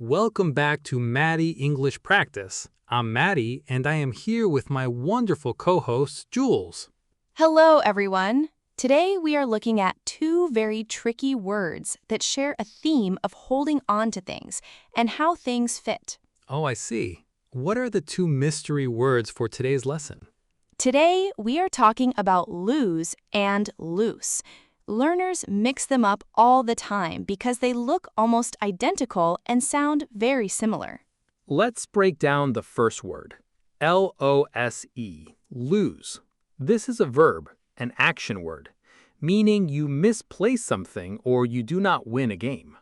Welcome back to Maddie English Practice. I'm Maddie, and I am here with my wonderful co-host, Jules. Hello, everyone. Today we are looking at two very tricky words that share a theme of holding on to things and how things fit. Oh, I see. What are the two mystery words for today's lesson? Today we are talking about lose and loose. Learners mix them up all the time because they look almost identical and sound very similar. Let's break down the first word. L-O-S-E, lose. This is a verb, an action word, meaning you misplace something or you do not win a game.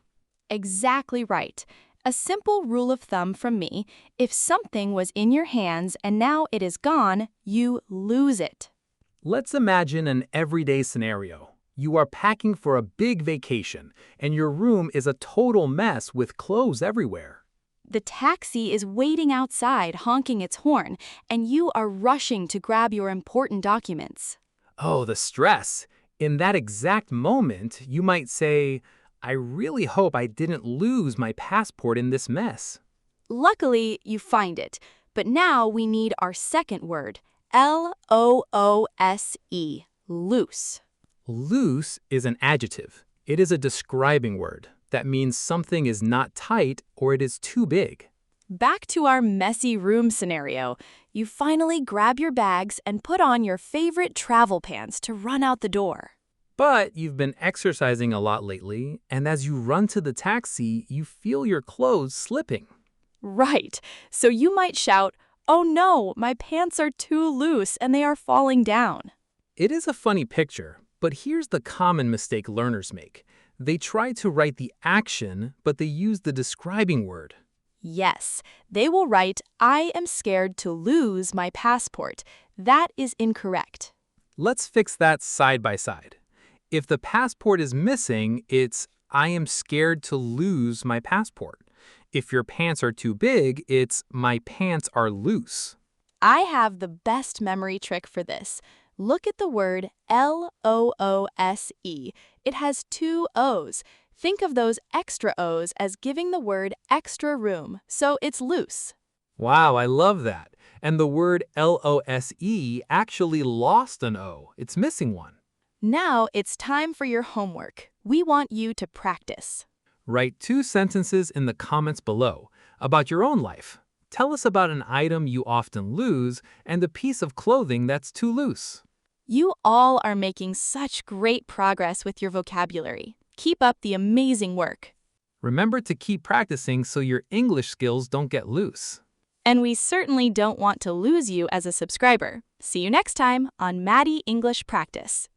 Exactly right. A simple rule of thumb from me, if something was in your hands and now it is gone, you lose it. Let's imagine an everyday scenario. You are packing for a big vacation, and your room is a total mess with clothes everywhere. The taxi is waiting outside honking its horn, and you are rushing to grab your important documents. Oh, the stress. In that exact moment, you might say, I really hope I didn't lose my passport in this mess. Luckily, you find it, but now we need our second word, L-O-O-S-E, loose. Loose is an adjective. It is a describing word. That means something is not tight or it is too big. Back to our messy room scenario. You finally grab your bags and put on your favorite travel pants to run out the door. But you've been exercising a lot lately, and as you run to the taxi, you feel your clothes slipping. Right. So you might shout, "Oh no, my pants are too loose and they are falling down." It is a funny picture, but here's the common mistake learners make. They try to write the action, but they use the describing word. Yes, they will write, "I am scared to lose my passport." That is incorrect. Let's fix that side by side. If the passport is missing, it's I am scared to lose my passport. If your pants are too big, it's my pants are loose. I have the best memory trick for this. Look at the word L-O-O-S-E. It has two O's. Think of those extra O's as giving the word extra room, so it's loose. Wow, I love that. And the word L-O-S-E actually lost an O. It's missing one. Now it's time for your homework. We want you to practice. Write 2 sentences in the comments below about your own life. Tell us about an item you often lose and a piece of clothing that's too loose. You all are making such great progress with your vocabulary. Keep up the amazing work. Remember to keep practicing so your English skills don't get loose. And we certainly don't want to lose you as a subscriber. See you next time on Maddie English Practice.